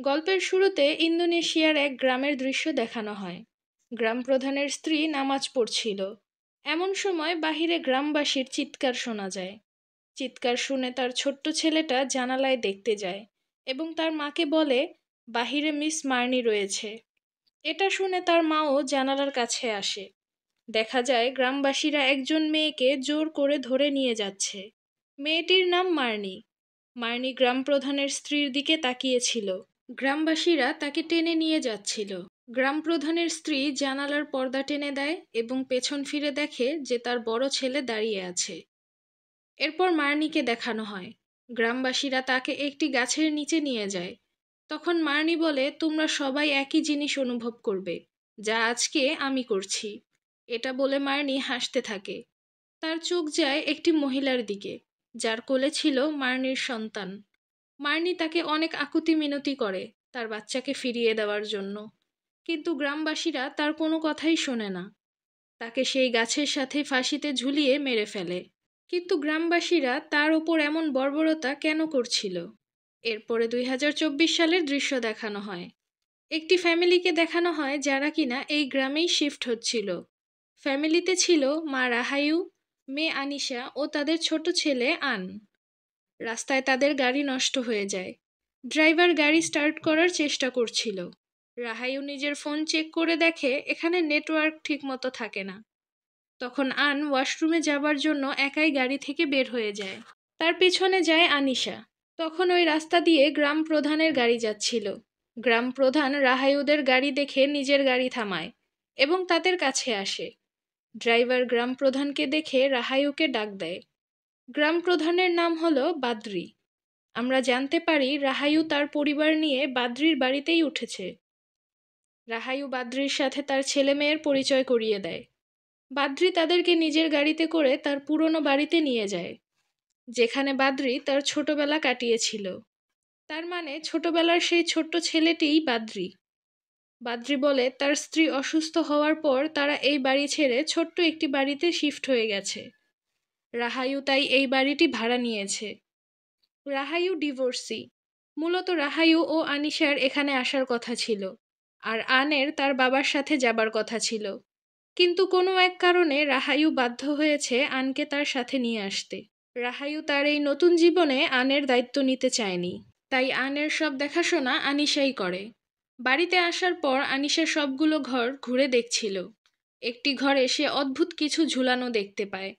গল্পের শুরুতে ইন্দোনেশিয়ার এক গ্রামের দৃশ্য দেখানো হয়। গ্রাম প্রধানের স্ত্রী নামাজ পড়ছিল। এমন সময় বাহিরে গ্রামবাসীর চিৎকার শোনা যায়। চিৎকার শুনে তার ছোট্ট ছেলেটা জানালায় দেখতে যায় এবং তার মাকে বলে, বাহিরে মিস মার্নি রয়েছে। এটা শুনে তার মাও জানালার কাছে আসে। দেখা যায় গ্রামবাসীরা একজন মেয়েকে জোর করে ধরে নিয়ে যাচ্ছে। মেয়েটির নাম মার্নি। মার্নি গ্রাম প্রধানের স্ত্রীর দিকে তাকিয়েছিল। গ্রামবাসীরা তাকে টেনে নিয়ে যাচ্ছিল। গ্রাম প্রধানের স্ত্রী জানালার পর্দা টেনে দেয় এবং পেছন ফিরে দেখে যে তার বড় ছেলে দাঁড়িয়ে আছে। এরপর মার্নিকে দেখানো হয়। গ্রামবাসীরা তাকে একটি গাছের নিচে নিয়ে যায়। তখন মার্নি বলে, তোমরা সবাই একই জিনিস অনুভব করবে যা আজকে আমি করছি। এটা বলে মার্নি হাসতে থাকে। তার চোখ যায় একটি মহিলার দিকে, যার কোলে ছিল মার্নির সন্তান। মার্নি তাকে অনেক আকুতি মিনতি করে তার বাচ্চাকে ফিরিয়ে দেওয়ার জন্য, কিন্তু গ্রামবাসীরা তার কোনো কথাই শোনে না। তাকে সেই গাছের সাথে ফাঁসিতে ঝুলিয়ে মেরে ফেলে। কিন্তু গ্রামবাসীরা তার ওপর এমন বর্বরতা কেন করছিল? এরপরে 2024 সালের দৃশ্য দেখানো হয়। একটি ফ্যামিলিকে দেখানো হয় যারা কিনা এই গ্রামেই শিফট হচ্ছিল। ফ্যামিলিতে ছিল মা রাহায়ু, মেয়ে আনিশা ও তাদের ছোট ছেলে আন। রাস্তায় তাদের গাড়ি নষ্ট হয়ে যায়। ড্রাইভার গাড়ি স্টার্ট করার চেষ্টা করছিল। রাহায়ু নিজের ফোন চেক করে দেখে এখানে নেটওয়ার্ক ঠিকমতো থাকে না। তখন আন ওয়াশরুমে যাবার জন্য একাই গাড়ি থেকে বের হয়ে যায়। তার পিছনে যায় আনিশা। তখন ওই রাস্তা দিয়ে গ্রাম প্রধানের গাড়ি যাচ্ছিল। গ্রাম প্রধান রাহায়ুদের গাড়ি দেখে নিজের গাড়ি থামায় এবং তাদের কাছে আসে। ড্রাইভার গ্রাম প্রধানকে দেখে রাহায়ুকে ডাক দেয়। গ্রাম প্রধানের নাম হলো বাদ্রি। আমরা জানতে পারি রাহায়ু তার পরিবার নিয়ে বাদ্রির বাড়িতেই উঠেছে। রাহায়ু বাদ্রির সাথে তার ছেলে মেয়ের পরিচয় করিয়ে দেয়। বাদ্রি তাদেরকে নিজের গাড়িতে করে তার পুরনো বাড়িতে নিয়ে যায়, যেখানে বাদ্রি তার ছোটবেলা কাটিয়েছিল। তার মানে ছোটবেলার সেই ছোট্ট ছেলেটিই বাদ্রি। বাদ্রি বলে তার স্ত্রী অসুস্থ হওয়ার পর তারা এই বাড়ি ছেড়ে ছোট্ট একটি বাড়িতে শিফট হয়ে গেছে। রাহায়ু তাই এই বাড়িটি ভাড়া নিয়েছে। রাহায়ু ডিভোর্সি। মূলত রাহায়ু ও আনিশার এখানে আসার কথা ছিল, আর আনের তার বাবার সাথে যাবার কথা ছিল। কিন্তু কোনো এক কারণে রাহায়ু বাধ্য হয়েছে আনকে তার সাথে নিয়ে আসতে। রাহায়ু তার এই নতুন জীবনে আনের দায়িত্ব নিতে চায়নি, তাই আনের সব দেখাশোনা আনিশাই করে। বাড়িতে আসার পর আনিশা সবগুলো ঘর ঘুরে দেখছিল। একটি ঘরে সে অদ্ভুত কিছু ঝুলানো দেখতে পায়।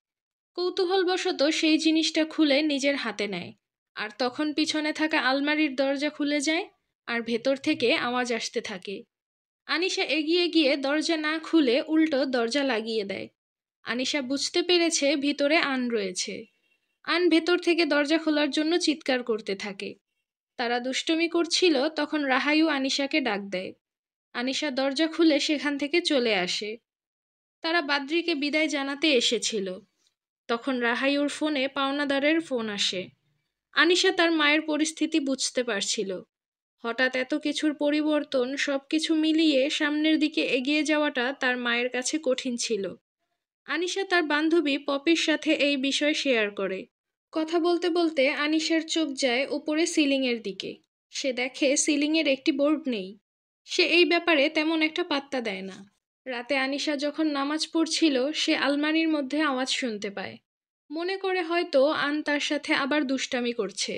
কৌতূহলবশত সেই জিনিসটা খুলে নিজের হাতে নেয়, আর তখন পিছনে থাকা আলমারির দরজা খুলে যায় আর ভেতর থেকে আওয়াজ আসতে থাকে। আনিশা এগিয়ে গিয়ে দরজা না খুলে উল্টো দরজা লাগিয়ে দেয়। আনিশা বুঝতে পেরেছে ভিতরে আন রয়েছে। আন ভেতর থেকে দরজা খোলার জন্য চিৎকার করতে থাকে। তারা দুষ্টুমি করছিল, তখন রাহায়ু আনিশাকে ডাক দেয়। আনিশা দরজা খুলে সেখান থেকে চলে আসে। তারা বাদ্রিকে বিদায় জানাতে এসেছিল। তখন রাহায়ুর ফোনে পাওনাদারের ফোন আসে। আনিশা তার মায়ের পরিস্থিতি বুঝতে পারছিল। হঠাৎ এত কিছুর পরিবর্তন, সবকিছু মিলিয়ে সামনের দিকে এগিয়ে যাওয়াটা তার মায়ের কাছে কঠিন ছিল। আনিশা তার বান্ধবী পপির সাথে এই বিষয় শেয়ার করে। কথা বলতে বলতে আনিশার চোখ যায় উপরে সিলিংয়ের দিকে। সে দেখে সিলিংয়ের একটি বোর্ড নেই। সে এই ব্যাপারে তেমন একটা পাত্তা দেয় না। রাতে আনিশা যখন নামাজ পড়ছিল, সে আলমারির মধ্যে আওয়াজ শুনতে পায়। মনে করে হয়তো আন তার সাথে আবার দুষ্টামি করছে।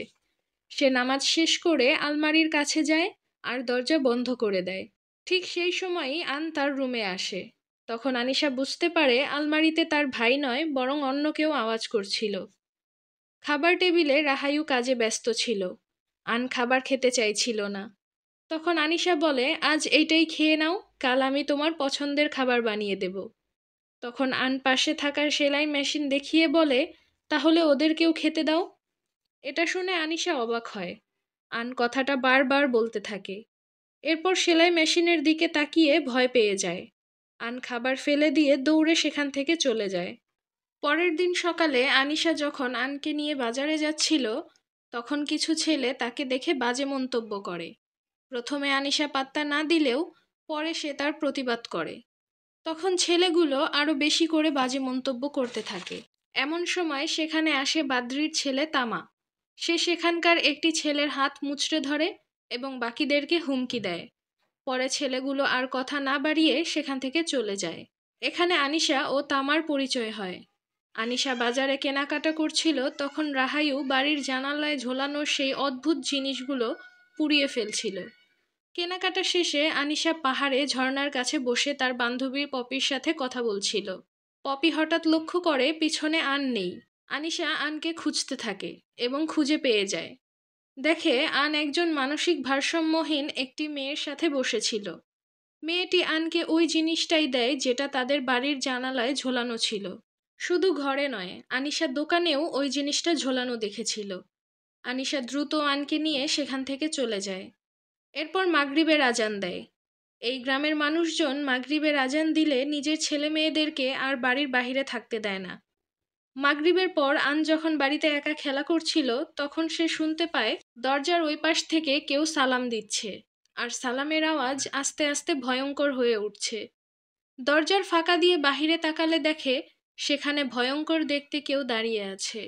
সে নামাজ শেষ করে আলমারির কাছে যায় আর দরজা বন্ধ করে দেয়। ঠিক সেই সময়ই আন তার রুমে আসে। তখন আনিশা বুঝতে পারে আলমারিতে তার ভাই নয়, বরং অন্য কেউ আওয়াজ করছিল। খাবার টেবিলে রাহায়ু কাজে ব্যস্ত ছিল। আন খাবার খেতে চাইছিল না। তখন আনিশা বলে, আজ এইটাই খেয়ে নাও, কাল আমি তোমার পছন্দের খাবার বানিয়ে দেব। তখন আন পাশে থাকার সেলাই মেশিন দেখিয়ে বলে, তাহলে ওদেরকেও খেতে দাও। এটা শুনে আনিশা অবাক হয়। আন কথাটা বারবার বলতে থাকে। এরপর সেলাই মেশিনের দিকে তাকিয়ে ভয় পেয়ে যায়। আন খাবার ফেলে দিয়ে দৌড়ে সেখান থেকে চলে যায়। পরের দিন সকালে আনিশা যখন আনকে নিয়ে বাজারে যাচ্ছিল, তখন কিছু ছেলে তাকে দেখে বাজে মন্তব্য করে। প্রথমে আনিশা পাত্তা না দিলেও পরে সে তার প্রতিবাদ করে। তখন ছেলেগুলো আরো বেশি করে বাজে মন্তব্য করতে থাকে। এমন সময় সেখানে আসে বাদ্রির ছেলে তামা। সে সেখানকার একটি ছেলের হাত মুচড়ে ধরে এবং বাকিদেরকে হুমকি দেয়। পরে ছেলেগুলো আর কথা না বাড়িয়ে সেখান থেকে চলে যায়। এখানে আনিশা ও তামার পরিচয় হয়। আনিশা বাজারে কেনাকাটা করছিল, তখন রাহায়ু বাড়ির জানালায় ঝোলানো সেই অদ্ভুত জিনিসগুলো পুড়িয়ে ফেলছিল। কেনাকাটা শেষে আনিশা পাহাড়ে ঝর্ণার কাছে বসে তার বান্ধবী পপির সাথে কথা বলছিল। পপি হঠাৎ লক্ষ্য করে পিছনে আন নেই। আনিশা আনকে খুঁজতে থাকে এবং খুঁজে পেয়ে যায়। দেখে আন একজন মানসিক ভারসাম্যহীন একটি মেয়ের সাথে বসেছিল। মেয়েটি আনকে ওই জিনিসটাই দেয় যেটা তাদের বাড়ির জানালায় ঝোলানো ছিল। শুধু ঘরে নয়, আনিশা দোকানেও ওই জিনিসটা ঝোলানো দেখেছিল। আনিশা দ্রুত আনকে নিয়ে সেখান থেকে চলে যায়। এরপর মাগরিবের আজান দেয়। এই গ্রামের মানুষজন মাগরিবের আজান দিলে নিজের ছেলে মেয়েদেরকে আর বাড়ির বাহিরে থাকতে দেয় না। মাগরিবের পর আন যখন বাড়িতে একা খেলা করছিল, তখন সে শুনতে পায় দরজার ওই পাশ থেকে কেউ সালাম দিচ্ছে, আর সালামের আওয়াজ আস্তে আস্তে ভয়ঙ্কর হয়ে উঠছে। দরজার ফাঁকা দিয়ে বাহিরে তাকালে দেখে সেখানে ভয়ঙ্কর দেখতে কেউ দাঁড়িয়ে আছে।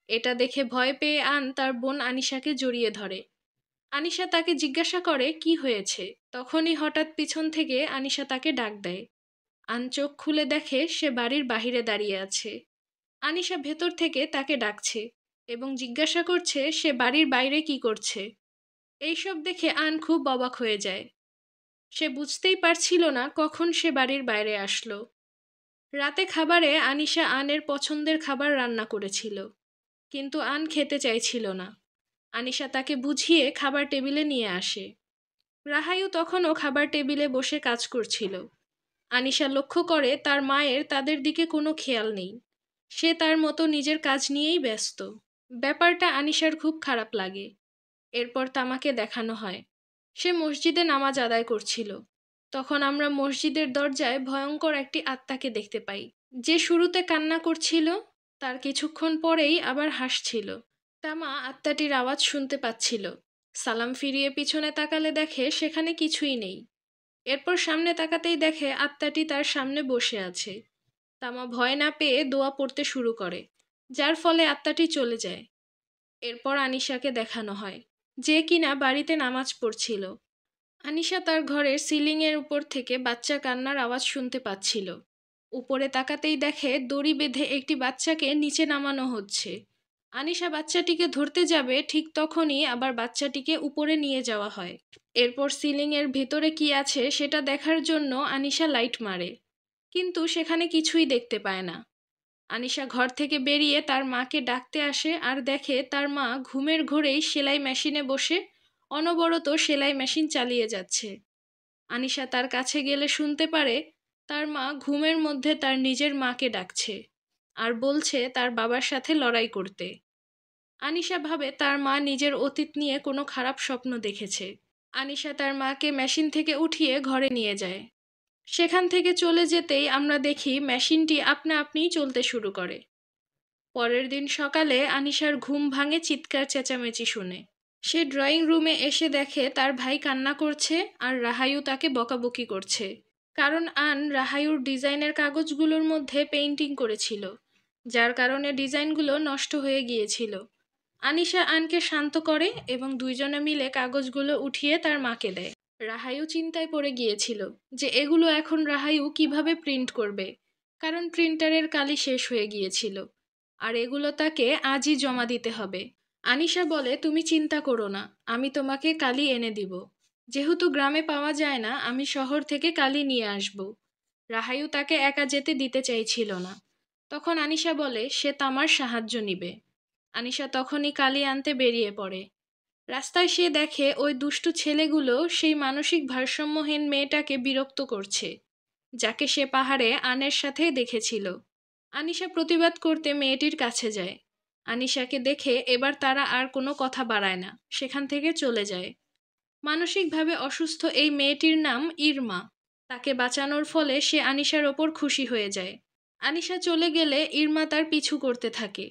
এটা দেখে ভয় পেয়ে আন তার বোন আনিশাকে জড়িয়ে ধরে। আনিশা তাকে জিজ্ঞাসা করে কি হয়েছে। তখনই হঠাৎ পিছন থেকে আনিশা তাকে ডাক দেয়। আন চোখ খুলে দেখে সে বাড়ির বাহিরে দাঁড়িয়ে আছে। আনিশা ভেতর থেকে তাকে ডাকছে এবং জিজ্ঞাসা করছে সে বাড়ির বাইরে কি করছে। এইসব দেখে আন খুব অবাক হয়ে যায়। সে বুঝতেই পারছিল না কখন সে বাড়ির বাইরে আসলো। রাতে খাবারে আনিশা আনের পছন্দের খাবার রান্না করেছিল, কিন্তু আন খেতে চাইছিল না। আনিশা তাকে বুঝিয়ে খাবার টেবিলে নিয়ে আসে। রাহায়ু তখনও খাবার টেবিলে বসে কাজ করছিল। আনিশা লক্ষ্য করে তার মায়ের তাদের দিকে কোনো খেয়াল নেই। সে তার মতো নিজের কাজ নিয়েই ব্যস্ত। ব্যাপারটা আনিশার খুব খারাপ লাগে। এরপর তামাকে দেখানো হয়। সে মসজিদে নামাজ আদায় করছিল। তখন আমরা মসজিদের দরজায় ভয়ঙ্কর একটি আত্মাকে দেখতে পাই, যে শুরুতে কান্না করছিল, তার কিছুক্ষণ পরেই আবার হাসছিল। তামা আত্মাটির আওয়াজ শুনতে পাচ্ছিল। সালাম ফিরিয়ে পিছনে তাকালে দেখে সেখানে কিছুই নেই। এরপর সামনে তাকাতেই দেখে আত্মাটি তার সামনে বসে আছে। তামা ভয় না পেয়ে দোয়া পড়তে শুরু করে, যার ফলে আত্মাটি চলে যায়। এরপর আনিশাকে দেখানো হয়, যে কিনা বাড়িতে নামাজ পড়ছিল। আনিশা তার ঘরের সিলিংয়ের উপর থেকে বাচ্চা কান্নার আওয়াজ শুনতে পাচ্ছিল। উপরে তাকাতেই দেখে দড়ি বেঁধে একটি বাচ্চাকে নিচে নামানো হচ্ছে। আনিশা বাচ্চাটিকে ধরতে যাবে, ঠিক তখনই আবার বাচ্চাটিকে উপরে নিয়ে যাওয়া হয়। এরপর সিলিংয়ের ভেতরে কি আছে সেটা দেখার জন্য আনিশা লাইট মারে, কিন্তু সেখানে কিছুই দেখতে পায় না। আনিশা ঘর থেকে বেরিয়ে তার মাকে ডাকতে আসে আর দেখে তার মা ঘুমের ঘোরেই সেলাই মেশিনে বসে অনবরত সেলাই মেশিন চালিয়ে যাচ্ছে। আনিশা তার কাছে গেলে শুনতে পারে তার মা ঘুমের মধ্যে তার নিজের মাকে ডাকছে আর বলছে তার বাবার সাথে লড়াই করতে। আনিশা ভাবে তার মা নিজের অতীত নিয়ে কোনো খারাপ স্বপ্ন দেখেছে। আনিশা তার মাকে মেশিন থেকে উঠিয়ে ঘরে নিয়ে যায়। সেখান থেকে চলে যেতেই আমরা দেখি মেশিনটি আপনা আপনিই চলতে শুরু করে। পরের দিন সকালে আনিশার ঘুম ভাঙে চিৎকার চেঁচামেচি শুনে। সে ড্রয়িং রুমে এসে দেখে তার ভাই কান্না করছে আর রাহায়ু তাকে বকাবকি করছে, কারণ আন রাহায়ুর ডিজাইনের কাগজগুলোর মধ্যে পেইন্টিং করেছিল, যার কারণে ডিজাইনগুলো নষ্ট হয়ে গিয়েছিল। আনিশা আনকে শান্ত করে এবং দুইজনে মিলে কাগজগুলো উঠিয়ে তার মাকে দেয়। রাহায়ু চিন্তায় পড়ে গিয়েছিল যে এগুলো এখন রাহায়ু কিভাবে প্রিন্ট করবে, কারণ প্রিন্টারের কালি শেষ হয়ে গিয়েছিল আর এগুলো তাকে আজই জমা দিতে হবে। আনিশা বলে, তুমি চিন্তা করো না, আমি তোমাকে কালি এনে দিব। যেহেতু গ্রামে পাওয়া যায় না, আমি শহর থেকে কালি নিয়ে আসব। রাহায়ু তাকে একা যেতে দিতে চাইছিল না। তখন আনিশা বলে সে তামার সাহায্য নিবে। আনিশা তখনই কালি আনতে বেরিয়ে পড়ে। রাস্তায় সে দেখে ওই দুষ্টু ছেলেগুলো সেই মানসিক ভারসাম্যহীন মেয়েটাকে বিরক্ত করছে, যাকে সে পাহাড়ে আনের সাথে দেখেছিল। আনিশা প্রতিবাদ করতে মেয়েটির কাছে যায়। আনিশাকে দেখে এবার তারা আর কোনো কথা বাড়ায় না, সেখান থেকে চলে যায়। মানসিকভাবে অসুস্থ এই মেয়েটির নাম ইরমা। তাকে বাঁচানোর ফলে সে আনিশার ওপর খুশি হয়ে যায়। আনিশা চলে গেলে ইরমা তার পিছু করতে থাকে।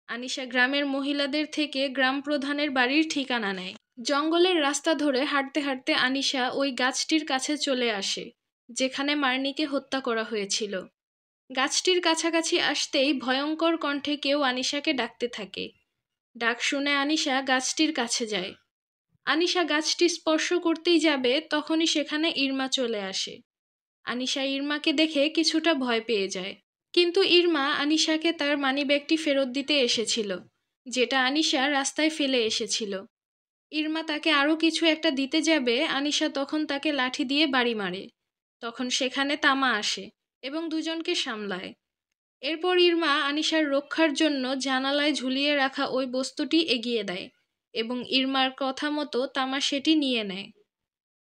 আনিশা গ্রামের মহিলাদের থেকে গ্রাম প্রধানের বাড়ির ঠিকানা নেয়। জঙ্গলের রাস্তা ধরে হাঁটতে হাঁটতে আনিশা ওই গাছটির কাছে চলে আসে যেখানে মার্নিকে হত্যা করা হয়েছিল। গাছটির কাছাকাছি আসতেই ভয়ঙ্কর কণ্ঠে কেউ আনিশাকে ডাকতে থাকে। ডাক শুনে আনিশা গাছটির কাছে যায়। আনিশা গাছটি স্পর্শ করতেই যাবে, তখনই সেখানে ইরমা চলে আসে। আনিশা ইরমাকে দেখে কিছুটা ভয় পেয়ে যায়, কিন্তু ইরমা আনিশাকে তার মানিব্যাগটি ফেরত দিতে এসেছিল, যেটা আনিশা রাস্তায় ফেলে এসেছিল। ইরমা তাকে আরও কিছু একটা দিতে যাবে, আনিশা তখন তাকে লাঠি দিয়ে বাড়ি মারে। তখন সেখানে তামা আসে এবং দুজনকে সামলায়। এরপর ইরমা আনিশার রক্ষার জন্য জানালায় ঝুলিয়ে রাখা ওই বস্তুটি এগিয়ে দেয় এবং ইরমার কথা মতো তামা সেটি নিয়ে নেয়।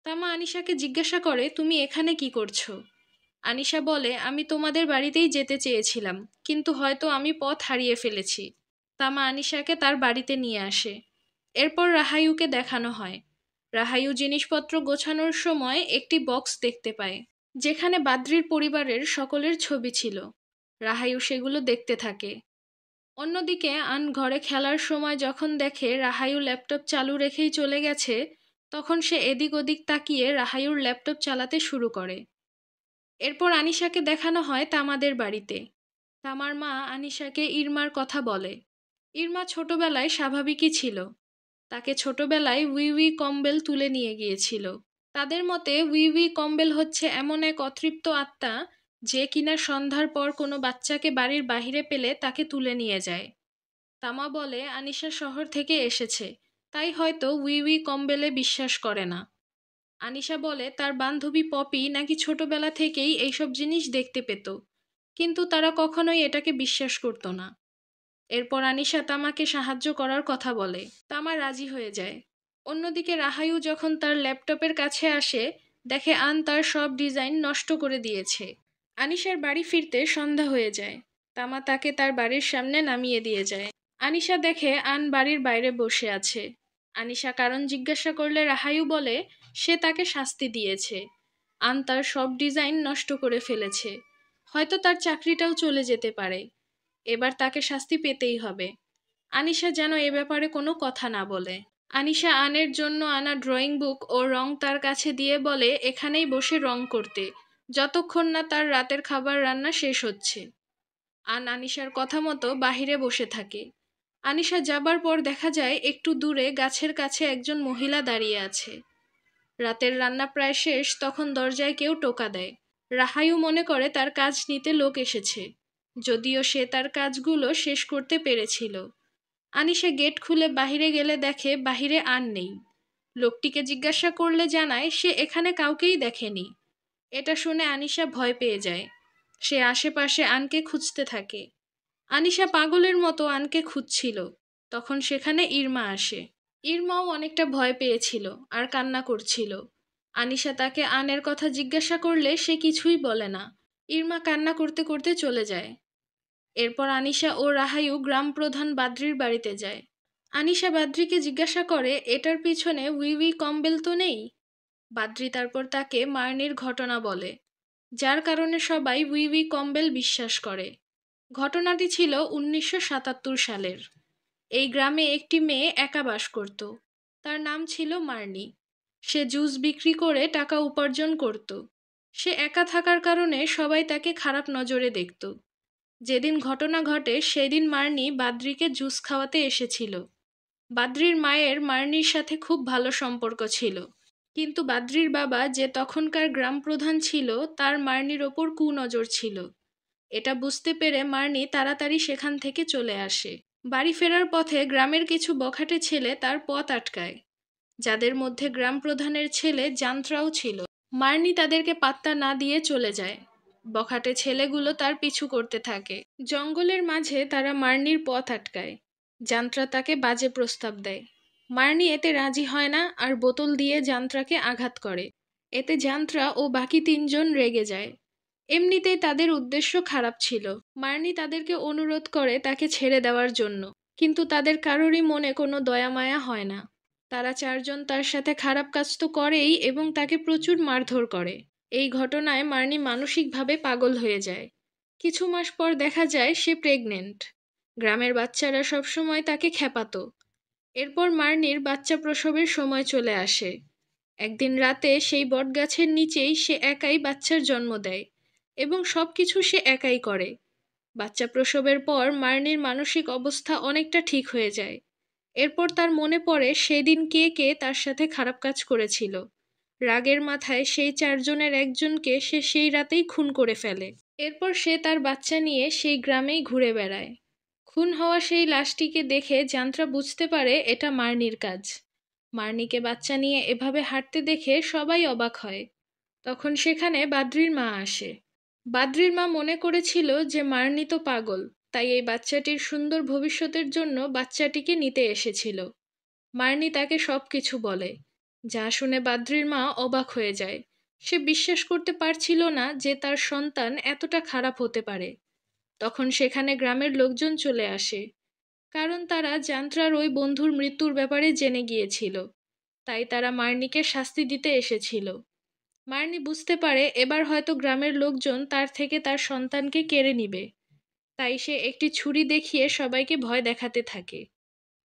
তামা আনিশাকে জিজ্ঞাসা করে, তুমি এখানে কি করছো? আনিশা বলে, আমি তোমাদের বাড়িতেই যেতে চেয়েছিলাম, কিন্তু হয়তো আমি পথ হারিয়ে ফেলেছি। তামা আনিশাকে তার বাড়িতে নিয়ে আসে। এরপর রাহায়ুকে দেখানো হয়। রাহায়ু জিনিসপত্র গোছানোর সময় একটি বক্স দেখতে পায়, যেখানে বাদ্রির পরিবারের সকলের ছবি ছিল। রাহায়ু সেগুলো দেখতে থাকে। অন্যদিকে আন ঘরে খেলার সময় যখন দেখে রাহায়ু ল্যাপটপ চালু রেখেই চলে গেছে, তখন সে এদিক ওদিক তাকিয়ে রাহায়ুর ল্যাপটপ চালাতে শুরু করে। এরপর আনিশাকে দেখানো হয় তামাদের বাড়িতে। তামার মা আনিশাকে ইরমার কথা বলে। ইরমা ছোটবেলায় স্বাভাবিকই ছিল। তাকে ছোটবেলায় উই কম্বেল তুলে নিয়ে গিয়েছিল। তাদের মতে উই কম্বেল হচ্ছে এমন এক অতৃপ্ত আত্মা, যে কিনা সন্ধ্যার পর কোনো বাচ্চাকে বাড়ির বাহিরে পেলে তাকে তুলে নিয়ে যায়। তামা বলে আনিশা শহর থেকে এসেছে, তাই হয়তো উই কম্বেলে বিশ্বাস করে না। আনিশা বলে তার বান্ধবী পপি নাকি ছোটবেলা থেকেই এইসব জিনিস দেখতে পেত, কিন্তু তারা কখনোই এটাকে বিশ্বাস করত না। এরপর আনিশা তামাকে সাহায্য করার কথা বলে। তামা রাজি হয়ে যায়। অন্যদিকে রাহায়ু যখন তার ল্যাপটপের কাছে আসে, দেখে আন তার সব ডিজাইন নষ্ট করে দিয়েছে। আনিশার বাড়ি ফিরতে সন্ধ্যা হয়ে যায়। তামা তাকে তার বাড়ির সামনে নামিয়ে দিয়ে যায়। আনিশা দেখে আন বাড়ির বাইরে বসে আছে। আনিশা কারণ জিজ্ঞাসা করলে রাহায়ু বলে সে তাকে শাস্তি দিয়েছে। আন তার সব ডিজাইন নষ্ট করে ফেলেছে, হয়তো তার চাকরিটাও চলে যেতে পারে। এবার তাকে শাস্তি পেতেই হবে। আনিশা যেন এ ব্যাপারে কোনো কথা না বলে। আনিশা আনের জন্য আনা ড্রয়িং বুক ও রং তার কাছে দিয়ে বলে এখানেই বসে রং করতে, যতক্ষণ না তার রাতের খাবার রান্না শেষ হচ্ছে। আনিশার কথা মতো বাহিরে বসে থাকে। আনিশা যাবার পর দেখা যায় একটু দূরে গাছের কাছে একজন মহিলা দাঁড়িয়ে আছে। রাতের রান্না প্রায় শেষ, তখন দরজায় কেউ টোকা দেয়। রাহায়ু মনে করে তার কাজ নিতে লোক এসেছে, যদিও সে তার কাজগুলো শেষ করতে পেরেছিল। আনিশা গেট খুলে বাহিরে গেলে দেখে বাহিরে আন নেই। লোকটিকে জিজ্ঞাসা করলে জানায় সে এখানে কাউকেই দেখেনি। এটা শুনে আনিশা ভয় পেয়ে যায়। সে আশেপাশে আনকে খুঁজতে থাকে। আনিশা পাগলের মতো আনকে খুঁজছিল। তখন সেখানে ইরমা আসে। ইরমাও অনেকটা ভয় পেয়েছিল আর কান্না করছিল। আনিশা তাকে আনের কথা জিজ্ঞাসা করলে সে কিছুই বলে না। ইরমা কান্না করতে করতে চলে যায়। এরপর আনিশা ও রাহায়ু গ্রাম প্রধান বাদ্রির বাড়িতে যায়। আনিশা বাদ্রিকে জিজ্ঞাসা করে এটার পিছনে উই কম্বেল তো নেই? বাদ্রি তারপর তাকে মার্নির ঘটনা বলে, যার কারণে সবাই উই কম্বেল বিশ্বাস করে। ঘটনাটি ছিল 1977 সালের। এই গ্রামে একটি মেয়ে একা বাস করত। তার নাম ছিল মার্নি। সে জুস বিক্রি করে টাকা উপার্জন করত। সে একা থাকার কারণে সবাই তাকে খারাপ নজরে দেখত। যেদিন ঘটনা ঘটে সেদিন মার্নি বাদ্রিকে জুস খাওয়াতে এসেছিল। বাদ্রির মায়ের মার্নির সাথে খুব ভালো সম্পর্ক ছিল, কিন্তু বাদ্রির বাবা, যে তখনকার গ্রাম প্রধান ছিল, তার মার্নির ওপর কুনজর ছিল। এটা বুঝতে পেরে মার্নি তাড়াতাড়ি সেখান থেকে চলে আসে। বাড়ি ফেরার পথে গ্রামের কিছু বখাটে ছেলে তার পথ আটকায়, যাদের মধ্যে গ্রাম প্রধানের ছেলে যান্ত্রাও ছিল। মার্নি তাদেরকে পাত্তা না দিয়ে চলে যায়। বখাটে ছেলেগুলো তার পিছু করতে থাকে। জঙ্গলের মাঝে তারা মার্নির পথ আটকায়। যান্ত্রা তাকে বাজে প্রস্তাব দেয়। মার্নি এতে রাজি হয় না আর বোতল দিয়ে যান্ত্রাকে আঘাত করে। এতে যান্ত্রা ও বাকি 3 জন রেগে যায়। এমনিতেই তাদের উদ্দেশ্য খারাপ ছিল। মার্নি তাদেরকে অনুরোধ করে তাকে ছেড়ে দেওয়ার জন্য, কিন্তু তাদের কারোরই মনে কোনো দয়া মায়া হয় না। তারা 4 জন তার সাথে খারাপ কাজ তো করেই এবং তাকে প্রচুর মারধর করে। এই ঘটনায় মার্নি মানসিকভাবে পাগল হয়ে যায়। কিছু মাস পর দেখা যায় সে প্রেগনেন্ট। গ্রামের বাচ্চারা সবসময় তাকে খেপাতো। এরপর মার্নির বাচ্চা প্রসবের সময় চলে আসে। একদিন রাতে সেই বটগাছের নিচেই সে একাই বাচ্চার জন্ম দেয় এবং সবকিছু সে একাই করে। বাচ্চা প্রসবের পর মার্নির মানসিক অবস্থা অনেকটা ঠিক হয়ে যায়। এরপর তার মনে পড়ে সেদিন কে কে তার সাথে খারাপ কাজ করেছিল। রাগের মাথায় সেই 4 জনের একজনকে সে সেই রাতেই খুন করে ফেলে। এরপর সে তার বাচ্চা নিয়ে সেই গ্রামেই ঘুরে বেড়ায়। খুন হওয়া সেই লাশটিকে দেখে যান্ত্রা বুঝতে পারে এটা মার্নির কাজ। মার্নিকে বাচ্চা নিয়ে এভাবে হাঁটতে দেখে সবাই অবাক হয়। তখন সেখানে বাদ্রির মা আসে। বাদ্রির মা মনে করেছিল যে মার্নি তো পাগল, তাই এই বাচ্চাটির সুন্দর ভবিষ্যতের জন্য বাচ্চাটিকে নিতে এসেছিল। মার্নি তাকে সবকিছু বলে, যা শুনে বাদ্রির মা অবাক হয়ে যায়। সে বিশ্বাস করতে পারছিল না যে তার সন্তান এতটা খারাপ হতে পারে। তখন সেখানে গ্রামের লোকজন চলে আসে, কারণ তারা যান্ত্রার ওই বন্ধুর মৃত্যুর ব্যাপারে জেনে গিয়েছিল। তাই তারা মার্নিকে শাস্তি দিতে এসেছিল। মার্নি বুঝতে পারে এবার হয়তো গ্রামের লোকজন তার থেকে তার সন্তানকে কেড়ে নিবে। তাই সে একটি ছুরি দেখিয়ে সবাইকে ভয় দেখাতে থাকে।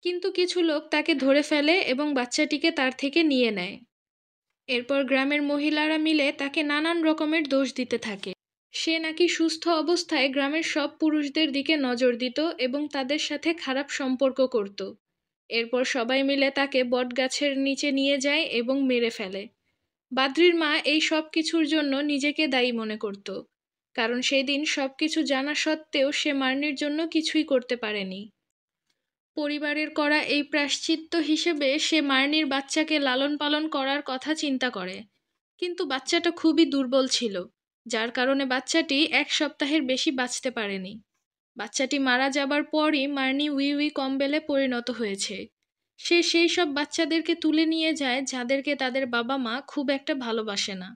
কিন্তু কিছু লোক তাকে ধরে ফেলে এবং বাচ্চাটিকে তার থেকে নিয়ে নেয়। এরপর গ্রামের মহিলারা মিলে তাকে নানান রকমের দোষ দিতে থাকে। সে নাকি সুস্থ অবস্থায় গ্রামের সব পুরুষদের দিকে নজর দিত এবং তাদের সাথে খারাপ সম্পর্ক করত। এরপর সবাই মিলে তাকে বটগাছের নিচে নিয়ে যায় এবং মেরে ফেলে। বাদ্রির মা এই সব কিছুর জন্য নিজেকে দায়ী মনে করত, কারণ সেই দিন সবকিছু জানা সত্ত্বেও সে মার্নির জন্য কিছুই করতে পারেনি। পরিবারের করা এই প্রায়শ্চিত্ত হিসেবে সে মার্নির বাচ্চাকে লালন পালন করার কথা চিন্তা করে। কিন্তু বাচ্চাটা খুবই দুর্বল ছিল, যার কারণে বাচ্চাটি 1 সপ্তাহের বেশি বাঁচতে পারেনি। বাচ্চাটি মারা যাবার পরই মার্নি উই উই কম্বেলে পরিণত হয়েছে। সে সেই সব বাচ্চাদেরকে তুলে নিয়ে যায় যাদেরকে তাদের বাবা মা খুব একটা ভালোবাসে না।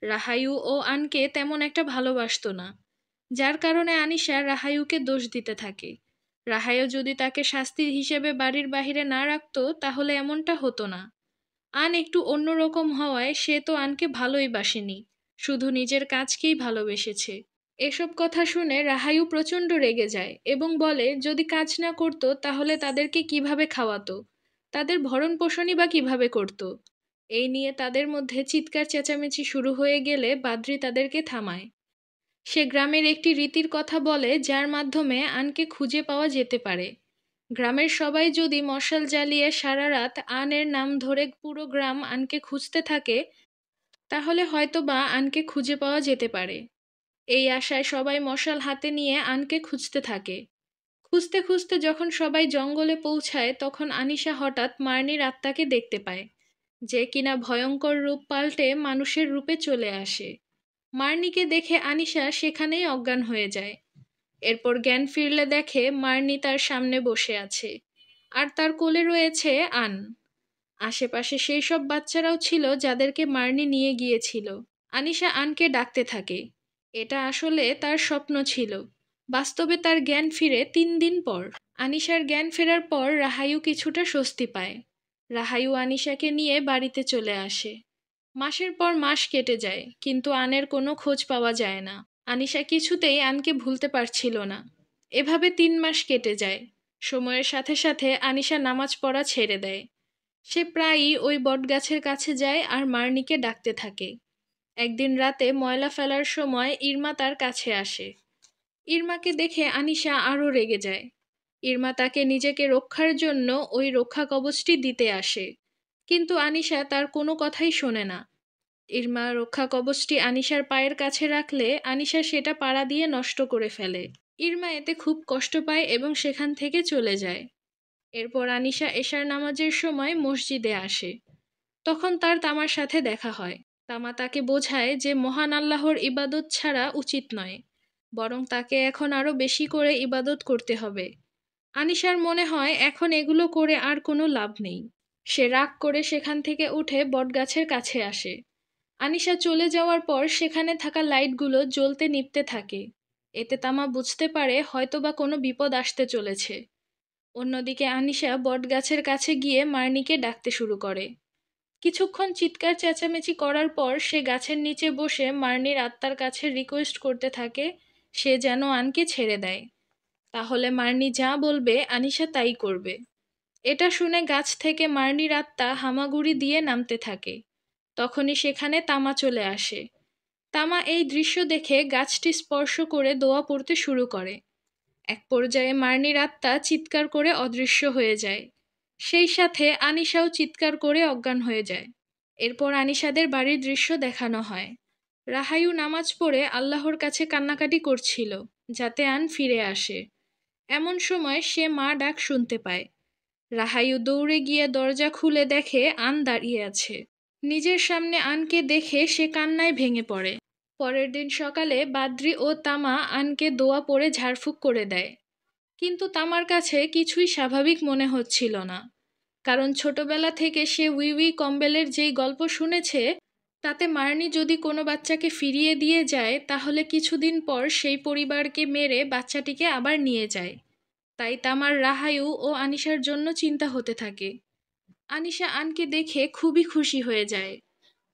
রাহায়ু ও আনকে তেমন একটা ভালোবাসতো না, যার কারণে আনিশা রাহায়ুকে দোষ দিতে থাকে। রাহায়ু যদি তাকে শাস্তি হিসেবে বাড়ির বাহিরে না রাখতো তাহলে এমনটা হতো না। আন একটু অন্যরকম হওয়ায় সে তো আনকে ভালোই বাসেনি, শুধু নিজের কাজকেই ভালোবেসেছে। এসব কথা শুনে রাহায়ু প্রচণ্ড রেগে যায় এবং বলে যদি কাজ না করতো তাহলে তাদেরকে কিভাবে খাওয়াতো, তাদের ভরণ পোষণই বা কিভাবে করতো। এই নিয়ে তাদের মধ্যে চিৎকার চেঁচামেচি শুরু হয়ে গেলে বাদ্রি তাদেরকে থামায়। সে গ্রামের একটি রীতির কথা বলে যার মাধ্যমে আনকে খুঁজে পাওয়া যেতে পারে। গ্রামের সবাই যদি মশাল জ্বালিয়ে সারা রাত আনের নাম ধরে পুরো গ্রাম আনকে খুঁজতে থাকে, তাহলে হয়তোবা আনকে খুঁজে পাওয়া যেতে পারে। এই আশায় সবাই মশাল হাতে নিয়ে আনকে খুঁজতে থাকে। খুঁজতে খুঁজতে যখন সবাই জঙ্গলে পৌঁছায় তখন আনিশা হঠাৎ মার্নির আত্মাকে দেখতে পায়, যে কিনা ভয়ঙ্কর রূপ পাল্টে মানুষের রূপে চলে আসে। মার্নিকে দেখে আনিশা সেখানেই অজ্ঞান হয়ে যায়। এরপর জ্ঞান ফিরলে দেখে মার্নি তার সামনে বসে আছে, আর তার কোলে রয়েছে আন। আশেপাশে সেই সব বাচ্চারাও ছিল যাদেরকে মার্নি নিয়ে গিয়েছিল। আনিশা আনকে ডাকতে থাকে। এটা আসলে তার স্বপ্ন ছিল, বাস্তবে তার জ্ঞান ফিরে 3 দিন পর। আনিশার জ্ঞান ফেরার পর রাহায়ু কিছুটা স্বস্তি পায়। রাহায়ু আনিশাকে নিয়ে বাড়িতে চলে আসে। মাসের পর মাস কেটে যায়, কিন্তু আনের কোনো খোঁজ পাওয়া যায় না। আনিশা কিছুতেই আনকে ভুলতে পারছিল না। এভাবে 3 মাস কেটে যায়। সময়ের সাথে সাথে আনিশা নামাজ পড়া ছেড়ে দেয়। সে প্রায়ই ওই বটগাছের কাছে যায় আর মার্নিকে ডাকতে থাকে। একদিন রাতে ময়লা ফেলার সময় ইরমা তার কাছে আসে। ইরমাকে দেখে আনিশা আরও রেগে যায়। ইরমা তাকে নিজেকে রক্ষার জন্য ওই রক্ষা কবচটি দিতে আসে, কিন্তু আনিশা তার কোনো কথাই শোনে না। ইরমা রক্ষা কবচটি আনিশার পায়ের কাছে রাখলে আনিশা সেটা পাড়া দিয়ে নষ্ট করে ফেলে। ইরমা এতে খুব কষ্ট পায় এবং সেখান থেকে চলে যায়। এরপর আনিশা এশার নামাজের সময় মসজিদে আসে। তখন তার তামার সাথে দেখা হয়। তামা তাকে বোঝায় যে মহান আল্লাহর ইবাদত ছাড়া উচিত নয়, বরং তাকে এখন আরো বেশি করে ইবাদত করতে হবে। আনিশার মনে হয় এখন এগুলো করে আর কোনো লাভ নেই। সে রাগ করে সেখান থেকে উঠে বটগাছের কাছে আসে। আনিশা চলে যাওয়ার পর সেখানে থাকা লাইটগুলো জ্বলতে নিভতে থাকে। এতে তামা বুঝতে পারে হয়তোবা কোনো বিপদ আসতে চলেছে। অন্যদিকে আনিশা বটগাছের কাছে গিয়ে মার্নিকে ডাকতে শুরু করে। কিছুক্ষণ চিৎকার চেঁচামেচি করার পর সে গাছের নিচে বসে মার্নির আত্মার কাছে রিকোয়েস্ট করতে থাকে সে যেন আনকে ছেড়ে দেয়। তাহলে মার্নি যা বলবে আনিশা তাই করবে। এটা শুনে গাছ থেকে মার্নির আত্মা হামাগুড়ি দিয়ে নামতে থাকে। তখনই সেখানে তামা চলে আসে। তামা এই দৃশ্য দেখে গাছটি স্পর্শ করে দোয়া পড়তে শুরু করে। এক পর্যায়ে মার্নির আত্মা চিৎকার করে অদৃশ্য হয়ে যায়। সেই সাথে আনিশাও চিৎকার করে অজ্ঞান হয়ে যায়। এরপর আনিশাদের বাড়ির দৃশ্য দেখানো হয়। রাহায়ু নামাজ পড়ে আল্লাহর কাছে কান্নাকাটি করছিল যাতে আন ফিরে আসে। এমন সময় সে মা ডাক শুনতে পায়। রাহায়ু দৌড়ে গিয়ে দরজা খুলে দেখে আন দাঁড়িয়ে আছে। নিজের সামনে আনকে দেখে সে কান্নায় ভেঙে পড়ে। পরের দিন সকালে বাদ্রি ও তামা আনকে দোয়া পড়ে ঝাড়ফুঁক করে দেয়, কিন্তু তামার কাছে কিছুই স্বাভাবিক মনে হচ্ছিল না। কারণ ছোটবেলা থেকে সে উই কম্বেলের যেই গল্প শুনেছে তাতে মার্নি যদি কোনো বাচ্চাকে ফিরিয়ে দিয়ে যায় তাহলে কিছুদিন পর সেই পরিবারকে মেরে বাচ্চাটিকে আবার নিয়ে যায়। তাই তামার রাহায়ু ও আনিশার জন্য চিন্তা হতে থাকে। আনিশা আনকে দেখে খুবই খুশি হয়ে যায়।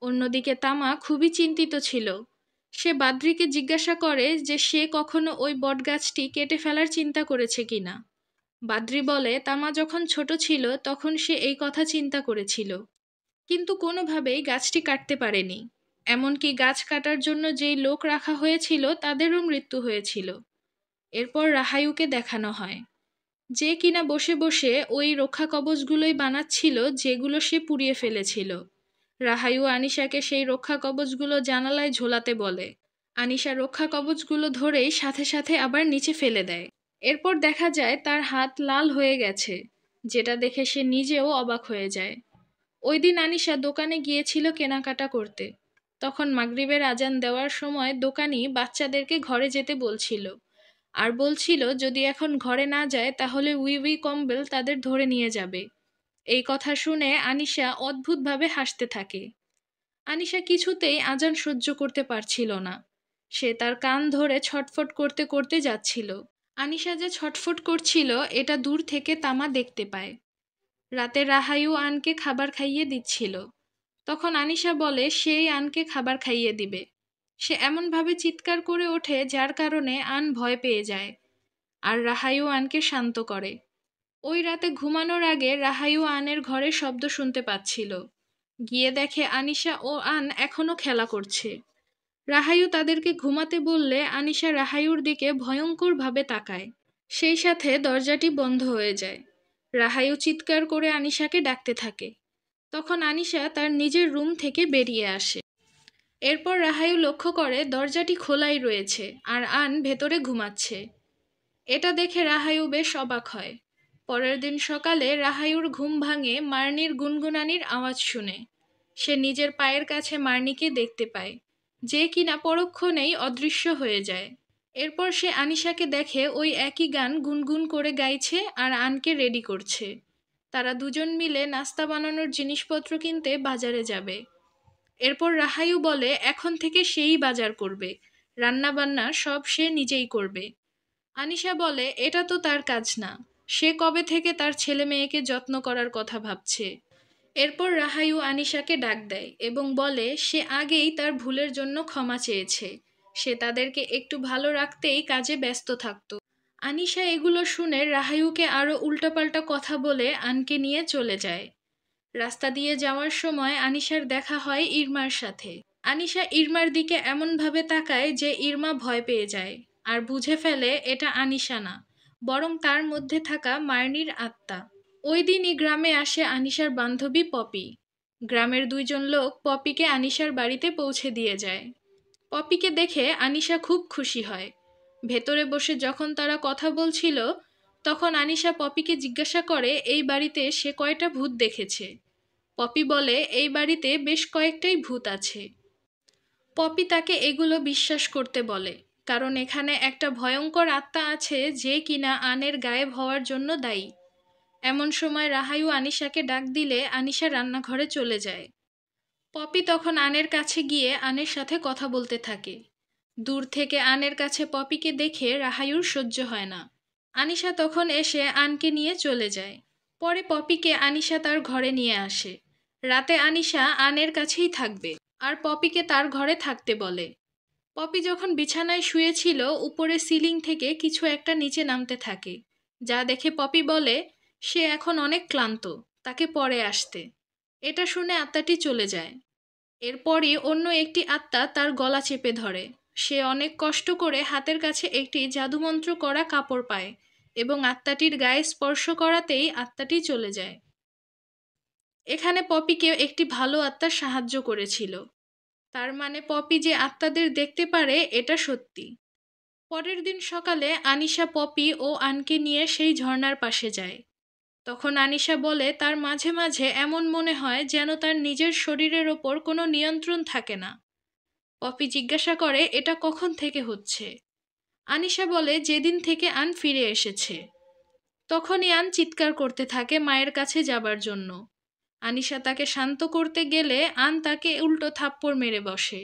অন্যদিকে তামা খুবই চিন্তিত ছিল। সে বাদ্রিকে জিজ্ঞাসা করে যে সে কখনো ওই বটগাছটি কেটে ফেলার চিন্তা করেছে কিনা। বাদ্রি বলে তামা যখন ছোট ছিল তখন সে এই কথা চিন্তা করেছিল, কিন্তু কোনোভাবেই গাছটি কাটতে পারেনি। এমনকি গাছ কাটার জন্য যেই লোক রাখা হয়েছিল তাদেরও মৃত্যু হয়েছিল। এরপর রাহায়ুকে দেখানো হয়, যে কিনা বসে বসে ওই রক্ষা কবচগুলোই বানাচ্ছিল যেগুলো সে পুড়িয়ে ফেলেছিল। রাহায়ু আনিশাকে সেই রক্ষা কবচগুলো জানালায় ঝোলাতে বলে। আনিশা রক্ষা কবচগুলো ধরেই সাথে সাথে আবার নিচে ফেলে দেয়। এরপর দেখা যায় তার হাত লাল হয়ে গেছে, যেটা দেখে সে নিজেও অবাক হয়ে যায়। ওই দিন আনিশা দোকানে গিয়েছিল কেনাকাটা করতে। তখন মাগরিবের আজান দেওয়ার সময় দোকানি বাচ্চাদেরকে ঘরে যেতে বলছিল, আর বলছিল যদি এখন ঘরে না যায় তাহলে উই কম্বেল তাদের ধরে নিয়ে যাবে। এই কথা শুনে আনিশা অদ্ভুতভাবে হাসতে থাকে। আনিশা কিছুতেই আজান সহ্য করতে পারছিল না। সে তার কান ধরে ছটফট করতে করতে যাচ্ছিল। আনিশা যে ছটফট করছিল এটা দূর থেকে তামা দেখতে পায়। রাতে রাহায়ু আনকে খাবার খাইয়ে দিচ্ছিল। তখন আনিশা বলে সেই আনকে খাবার খাইয়ে দিবে। সে এমনভাবে চিৎকার করে ওঠে যার কারণে আন ভয় পেয়ে যায়, আর রাহায়ু আনকে শান্ত করে। ওই রাতে ঘুমানোর আগে রাহায়ু আনের ঘরে শব্দ শুনতে পাচ্ছিল। গিয়ে দেখে আনিশা ও আন এখনো খেলা করছে। রাহায়ু তাদেরকে ঘুমাতে বললে আনিশা রাহায়ুর দিকে ভয়ঙ্করভাবে তাকায়। সেই সাথে দরজাটি বন্ধ হয়ে যায়। রাহায়ু চিৎকার করে আনিশাকে ডাকতে থাকে। তখন আনিশা তার নিজের রুম থেকে বেরিয়ে আসে। এরপর রাহায়ু লক্ষ্য করে দরজাটি খোলাই রয়েছে আর আন ভেতরে ঘুমাচ্ছে। এটা দেখে রাহায়ু বেশ অবাক হয়। পরের দিন সকালে রাহায়ুর ঘুম ভাঙে মার্নির গুনগুনানির আওয়াজ শুনে। সে নিজের পায়ের কাছে মার্নিকে দেখতে পায়, যে কিনা পরক্ষণেই অদৃশ্য হয়ে যায়। এরপর সে আনিশাকে দেখে ওই একই গান গুনগুন করে গাইছে আর আনকে রেডি করছে। তারা দুজন মিলে নাস্তা বানানোর জিনিসপত্র কিনতে বাজারে যাবে। এরপর রাহায়ু বলে এখন থেকে সেই বাজার করবে, রান্না বান্না সব সে নিজেই করবে। আনিশা বলে এটা তো তার কাজ না, সে কবে থেকে তার ছেলে মেয়েকে যত্ন করার কথা ভাবছে। এরপর রাহায়ু আনিশাকে ডাক দেয় এবং বলে সে আগেই তার ভুলের জন্য ক্ষমা চেয়েছে। সে তাদেরকে একটু ভালো রাখতেই কাজে ব্যস্ত থাকত। আনিশা এগুলো শুনে রাহায়ুকে আরো উল্টাপাল্টা কথা বলে আনকে নিয়ে চলে যায়। রাস্তা দিয়ে যাওয়ার সময় আনিশার দেখা হয় ইরমার সাথে। আনিশা ইরমার দিকে এমনভাবে তাকায় যে ইরমা ভয় পেয়ে যায় আর বুঝে ফেলে এটা আনিশা না, বরং তার মধ্যে থাকা মার্নির আত্মা। ওই দিনই গ্রামে আসে আনিশার বান্ধবী পপি। গ্রামের দুইজন লোক পপিকে আনিশার বাড়িতে পৌঁছে দিয়ে যায়। পপিকে দেখে আনিশা খুব খুশি হয়। ভেতরে বসে যখন তারা কথা বলছিল তখন আনিশা পপিকে জিজ্ঞাসা করে এই বাড়িতে সে কয়টা ভূত দেখেছে। পপি বলে এই বাড়িতে বেশ কয়েকটাই ভূত আছে। পপি তাকে এগুলো বিশ্বাস করতে বলে, কারণ এখানে একটা ভয়ঙ্কর আত্মা আছে যে কিনা আনের গায়েব হওয়ার জন্য দায়ী। এমন সময় রাহায়ু আনিশাকে ডাক দিলে আনিশা রান্নাঘরে চলে যায়। পপি তখন আনের কাছে গিয়ে আনের সাথে কথা বলতে থাকে। দূর থেকে আনের কাছে পপিকে দেখে রাহায়ুর সহ্য হয় না। আনিশা তখন এসে আনকে নিয়ে চলে যায়। পরে পপিকে আনিশা তার ঘরে নিয়ে আসে। রাতে আনিশা আনের কাছেই থাকবে আর পপিকে তার ঘরে থাকতে বলে। পপি যখন বিছানায় শুয়েছিল উপরে সিলিং থেকে কিছু একটা নিচে নামতে থাকে, যা দেখে পপি বলে সে এখন অনেক ক্লান্ত, তাকে পরে আসতে। এটা শুনে আত্মাটি চলে যায়। এরপরই অন্য একটি আত্মা তার গলা চেপে ধরে। সে অনেক কষ্ট করে হাতের কাছে একটি জাদুমন্ত্র করা কাপড় পায় এবং আত্মাটির গায়ে স্পর্শ করাতেই আত্মাটি চলে যায়। এখানে পপিকে একটি ভালো আত্মা সাহায্য করেছিল। তার মানে পপি যে আত্মাদের দেখতে পারে এটা সত্যি। পরের দিন সকালে আনিশা পপি ও আনকে নিয়ে সেই ঝর্ণার পাশে যায়। তখন আনিশা বলে তার মাঝে মাঝে এমন মনে হয় যেন তার নিজের শরীরের ওপর কোনো নিয়ন্ত্রণ থাকে না। পপি জিজ্ঞাসা করে এটা কখন থেকে হচ্ছে। আনিশা বলে যেদিন থেকে আন ফিরে এসেছে। তখনই আন চিৎকার করতে থাকে মায়ের কাছে যাবার জন্য। আনিশা তাকে শান্ত করতে গেলে আন তাকে উল্টো থাপ্পড় মেরে বসে,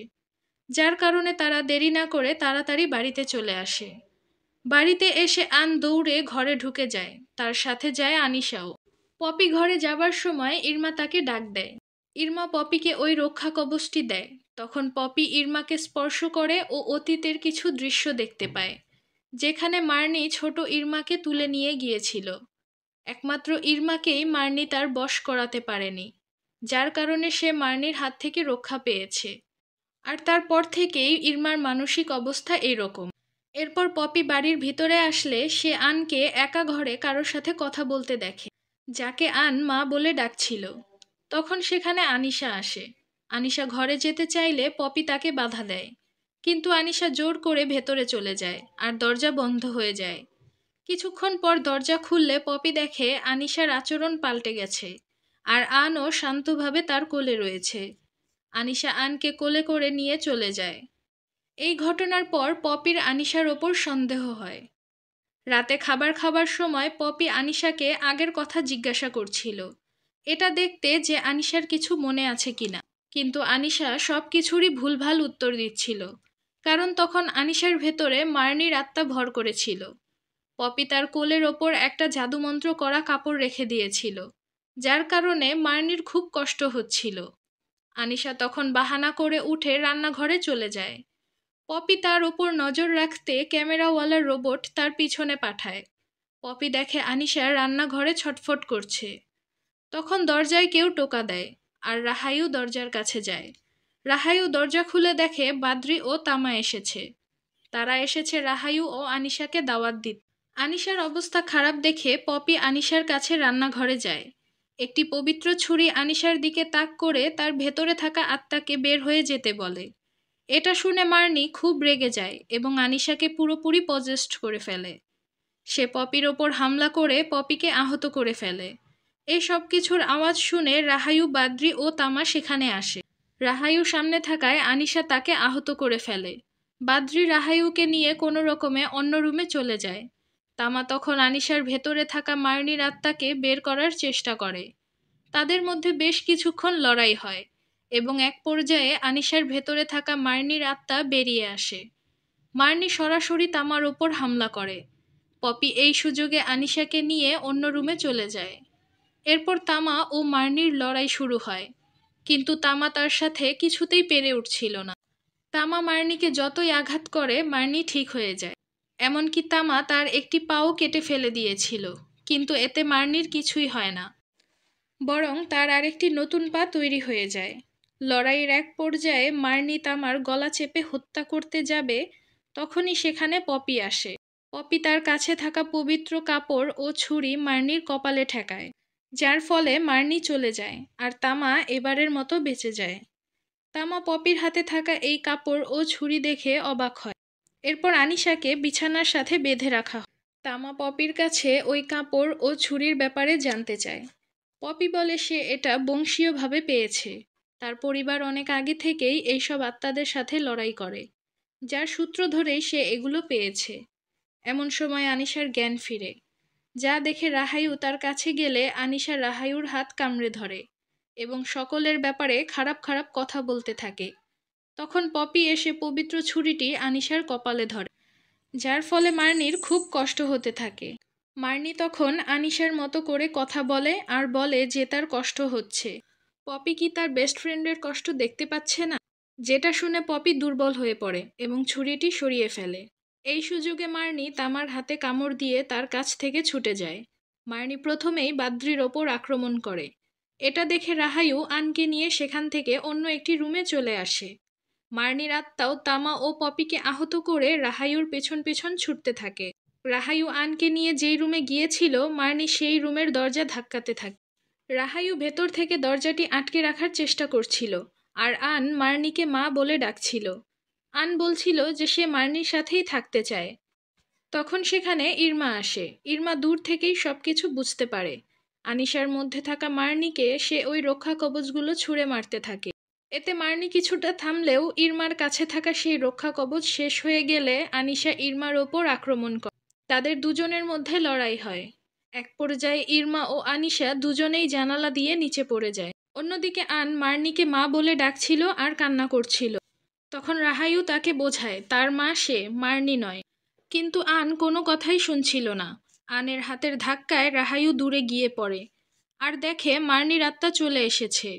যার কারণে তারা দেরি না করে তাড়াতাড়ি বাড়িতে চলে আসে। বাড়িতে এসে আন দৌড়ে ঘরে ঢুকে যায়, তার সাথে যায় আনিশাও। পপি ঘরে যাবার সময় ইরমা তাকে ডাক দেয়। ইরমা পপিকে ওই রক্ষা কবচটি দেয়। তখন পপি ইরমাকে স্পর্শ করে ও অতীতের কিছু দৃশ্য দেখতে পায়, যেখানে মার্নি ছোট ইরমাকে তুলে নিয়ে গিয়েছিল। একমাত্র ইরমাকেই মার্নি তার বশ করাতে পারেনি, যার কারণে সে মার্নির হাত থেকে রক্ষা পেয়েছে। আর তারপর থেকেই ইরমার মানসিক অবস্থা এইরকম। এরপর পপি বাড়ির ভিতরে আসলে সে আনকে একা ঘরে কারোর সাথে কথা বলতে দেখে, যাকে আন মা বলে ডাকছিল। তখন সেখানে আনিশা আসে। আনিশা ঘরে যেতে চাইলে পপি তাকে বাধা দেয়, কিন্তু আনিশা জোর করে ভেতরে চলে যায় আর দরজা বন্ধ হয়ে যায়। কিছুক্ষণ পর দরজা খুললে পপি দেখে আনিশার আচরণ পাল্টে গেছে, আর আনও শান্তভাবে তার কোলে রয়েছে। আনিশা আনকে কোলে করে নিয়ে চলে যায়। এই ঘটনার পর পপির আনিশার ওপর সন্দেহ হয়। রাতে খাবার খাবার সময় পপি আনিশাকে আগের কথা জিজ্ঞাসা করছিল, এটা দেখতে যে আনিশার কিছু মনে আছে কিনা। কিন্তু আনিশা সব কিছুরই ভুলভাল উত্তর দিচ্ছিল, কারণ তখন আনিশার ভেতরে মার্নির আত্মা ভর করেছিল। পপি তার কোলের ওপর একটা জাদুমন্ত্র করা কাপড় রেখে দিয়েছিল, যার কারণে মার্নির খুব কষ্ট হচ্ছিল। আনিশা তখন বাহানা করে উঠে রান্নাঘরে চলে যায়। পপি তার ওপর নজর রাখতে ক্যামেরাওয়ালা রোবট তার পিছনে পাঠায়। পপি দেখে আনিশা রান্নাঘরে ছটফট করছে। তখন দরজায় কেউ টোকা দেয়, আর রাহাইও দরজার কাছে যায়। রাহাইও দরজা খুলে দেখে বাদ্রি ও তামা এসেছে। তারা এসেছে রাহাইও ও আনিশাকে দাওয়াত দিতে। আনিশার অবস্থা খারাপ দেখে পপি আনিশার কাছে রান্নাঘরে যায়। একটি পবিত্র ছুরি আনিশার দিকে তাক করে তার ভেতরে থাকা আত্মাকে বের হয়ে যেতে বলে। এটা শুনে মার্নি খুব রেগে যায় এবং আনিশাকে পুরোপুরি পজেস্ট করে ফেলে। সে পপির ওপর হামলা করে পপিকে আহত করে ফেলে। এই সব কিছুর আওয়াজ শুনে রাহাইউ, বাদ্রি ও তামা সেখানে আসে। রাহাইউ সামনে থাকায় আনিশা তাকে আহত করে ফেলে। বাদ্রি রাহাইউকে নিয়ে কোনো রকমে অন্য রুমে চলে যায়। তামা তখন আনিশার ভেতরে থাকা মার্নির আত্মাকে বের করার চেষ্টা করে। তাদের মধ্যে বেশ কিছুক্ষণ লড়াই হয় এবং এক পর্যায়ে আনিশার ভেতরে থাকা মার্নির আত্মা বেরিয়ে আসে। মার্নি সরাসরি তামার ওপর হামলা করে। পপি এই সুযোগে আনিশাকে নিয়ে অন্য রুমে চলে যায়। এরপর তামা ও মার্নির লড়াই শুরু হয়, কিন্তু তামা তার সাথে কিছুতেই পেরে উঠছিল না। তামা মার্নিকে যতই আঘাত করে মার্নি ঠিক হয়ে যায়। এমনকি তামা তার একটি পাও কেটে ফেলে দিয়েছিল, কিন্তু এতে মার্নির কিছুই হয় না, বরং তার আরেকটি নতুন পা তৈরি হয়ে যায়। লড়াইয়ের এক পর্যায়ে মার্নি তামার গলা চেপে হত্যা করতে যাবে, তখনই সেখানে পপি আসে। পপি তার কাছে থাকা পবিত্র কাপড় ও ছুরি মার্নির কপালে ঠেকায়, যার ফলে মার্নি চলে যায় আর তামা এবারের মতো বেঁচে যায়। তামা পপির হাতে থাকা এই কাপড় ও ছুরি দেখে অবাক হয়। এরপর আনিশাকে বিছানার সাথে বেঁধে রাখা হয়। তামা পপির কাছে ওই কাপড় ও ছুরির ব্যাপারে জানতে চায়। পপি বলে সে এটা বংশীয়ভাবে পেয়েছে। তার পরিবার অনেক আগে থেকেই এইসব আত্মাদের সাথে লড়াই করে, যার সূত্র ধরেই সে এগুলো পেয়েছে। এমন সময় আনিশার জ্ঞান ফিরে, যা দেখে রাহাইউ তার কাছে গেলে আনিশা রাহাইউর হাত কামড়ে ধরে এবং সকলের ব্যাপারে খারাপ খারাপ কথা বলতে থাকে। তখন পপি এসে পবিত্র ছুরিটি আনিশার কপালে ধরে, যার ফলে মার্নির খুব কষ্ট হতে থাকে। মার্নি তখন আনিশার মতো করে কথা বলে আর বলে যে তার কষ্ট হচ্ছে। পপি কি তার বেস্ট ফ্রেন্ডের কষ্ট দেখতে পাচ্ছে না? যেটা শুনে পপি দুর্বল হয়ে পড়ে এবং ছুরিটি সরিয়ে ফেলে। এই সুযোগে মার্নি তামার হাতে কামড় দিয়ে তার কাছ থেকে ছুটে যায়। মার্নি প্রথমেই বাদ্রির ওপর আক্রমণ করে। এটা দেখে রাহাইউ আনকে নিয়ে সেখান থেকে অন্য একটি রুমে চলে আসে। মার্নির আত্মাও তামা ও পপিকে আহত করে রাহাইউর পেছন পেছন ছুটতে থাকে। রাহাইউ আনকে নিয়ে যেই রুমে গিয়েছিল মার্নি সেই রুমের দরজা ধাক্কাতে থাকে। রাহায়ু ভেতর থেকে দরজাটি আটকে রাখার চেষ্টা করছিল, আর আন মার্নিকে মা বলে ডাকছিল। আন বলছিল যে সে মার্নির সাথেই থাকতে চায়। তখন সেখানে ইরমা আসে। ইরমা দূর থেকেই সবকিছু বুঝতে পারে। আনিশার মধ্যে থাকা মার্নিকে সে ওই রক্ষা কবচগুলো ছুঁড়ে মারতে থাকে। এতে মার্নি কিছুটা থামলেও ইরমার কাছে থাকা সেই রক্ষা কবচ শেষ হয়ে গেলে আনিশা ইরমার ওপর আক্রমণ করে। তাদের দুজনের মধ্যে লড়াই হয়। এক পর্যায়ে ইরমা ও আনিশা দুজনেই জানালা দিয়ে নিচে পড়ে যায়। অন্যদিকে আন মার্নিকে মা বলে ডাকছিল আর কান্না করছিল। তখন রাহায়ু তাকে বোঝায় তার মা সে, মার্নি নয়। কিন্তু আন কোনো কথাই শুনছিল না। আনের হাতের ধাক্কায় রাহায়ু দূরে গিয়ে পড়ে আর দেখে মার্নির আত্মা চলে এসেছে।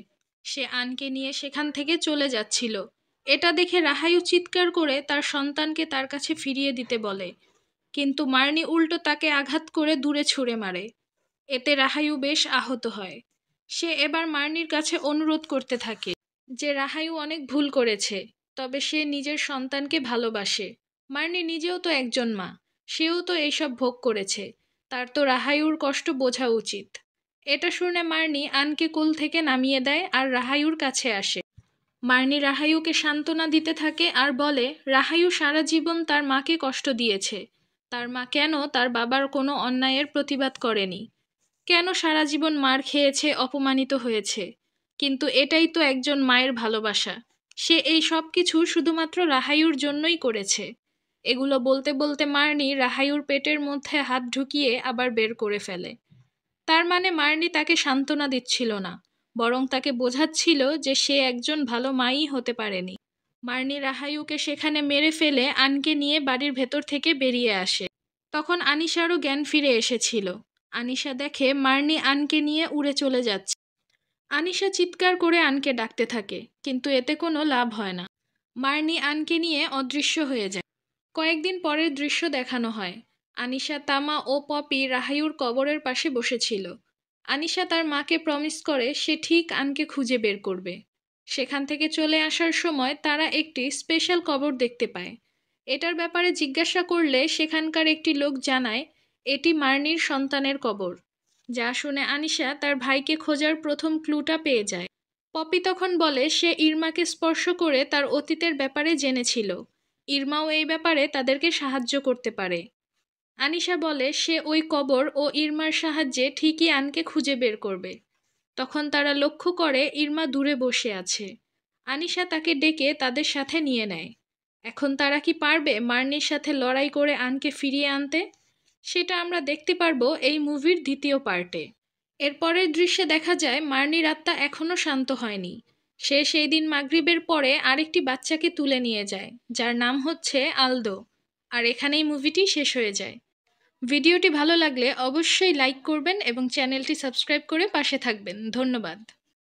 সে আনকে নিয়ে সেখান থেকে চলে যাচ্ছিল। এটা দেখে রাহায়ু চিৎকার করে তার সন্তানকে তার কাছে ফিরিয়ে দিতে বলে, কিন্তু মার্নি উল্টো তাকে আঘাত করে দূরে ছুঁড়ে মারে। এতে রাহায়ু বেশ আহত হয়। সে এবার মার্নির কাছে অনুরোধ করতে থাকে যে রাহায়ু অনেক ভুল করেছে, তবে সে নিজের সন্তানকে ভালোবাসে। মার্নি নিজেও তো একজন মা, সেও তো এইসব ভোগ করেছে, তার তো রাহায়ুর কষ্ট বোঝা উচিত। এটা শুনে মার্নি আনকে কোল থেকে নামিয়ে দেয় আর রাহায়ুর কাছে আসে। মার্নি রাহায়ুকে সান্ত্বনা দিতে থাকে আর বলে রাহায়ু সারা জীবন তার মাকে কষ্ট দিয়েছে। তার মা কেন তার বাবার কোনো অন্যায়ের প্রতিবাদ করেনি, কেন সারা জীবন মার খেয়েছে, অপমানিত হয়েছে। কিন্তু এটাই তো একজন মায়ের ভালোবাসা। সে এই সব কিছু শুধুমাত্র রাহায়ুর জন্যই করেছে। এগুলো বলতে বলতে মার্নি রাহায়ুর পেটের মধ্যে হাত ঢুকিয়ে আবার বের করে ফেলে। তার মানে মার্নি তাকে সান্ত্বনা দিচ্ছিল না, বরং তাকে বোঝাচ্ছিল যে সে একজন ভালো মাই হতে পারেনি। মার্নি রাহায়ুকে সেখানে মেরে ফেলে আনকে নিয়ে বাড়ির ভেতর থেকে বেরিয়ে আসে। তখন আনিশারও জ্ঞান ফিরে এসেছিল। আনিশা দেখে মার্নি আনকে নিয়ে উড়ে চলে যাচ্ছে। আনিশা চিৎকার করে আনকে ডাকতে থাকে, কিন্তু এতে কোনো লাভ হয় না। মার্নি আনকে নিয়ে অদৃশ্য হয়ে যায়। কয়েকদিন পরের দৃশ্য দেখানো হয়। আনিশা, তামা ও পপি রাহায়ুর কবরের পাশে বসেছিল। আনিশা তার মাকে প্রমিস করে সে ঠিক আনকে খুঁজে বের করবে। সেখান থেকে চলে আসার সময় তারা একটি স্পেশাল কবর দেখতে পায়। এটার ব্যাপারে জিজ্ঞাসা করলে সেখানকার একটি লোক জানায় এটি মার্নির সন্তানের কবর। যা শুনে আনিশা তার ভাইকে খোঁজার প্রথম ক্লুটা পেয়ে যায়। পপি তখন বলে সে ইরমাকে স্পর্শ করে তার অতীতের ব্যাপারে জেনেছিল। ইরমাও এই ব্যাপারে তাদেরকে সাহায্য করতে পারে। আনিশা বলে সে ওই কবর ও ইরমার সাহায্যে ঠিকই আনকে খুঁজে বের করবে। তখন তারা লক্ষ্য করে ইরমা দূরে বসে আছে। আনিশা তাকে ডেকে তাদের সাথে নিয়ে নেয়। এখন তারা কি পারবে মার্নির সাথে লড়াই করে আনকে ফিরিয়ে আনতে? সেটা আমরা দেখতে পারবো এই মুভির দ্বিতীয় পার্টে। এরপরের দৃশ্যে দেখা যায় মার্নির আত্মা এখনও শান্ত হয়নি। সে সেই দিন মাগরিবের পরে আরেকটি বাচ্চাকে তুলে নিয়ে যায়, যার নাম হচ্ছে আলদো। আর এখানেই মুভিটি শেষ হয়ে যায়। ভিডিওটি ভালো লাগলে অবশ্যই লাইক করবেন এবং চ্যানেলটি সাবস্ক্রাইব করে পাশে থাকবেন। ধন্যবাদ।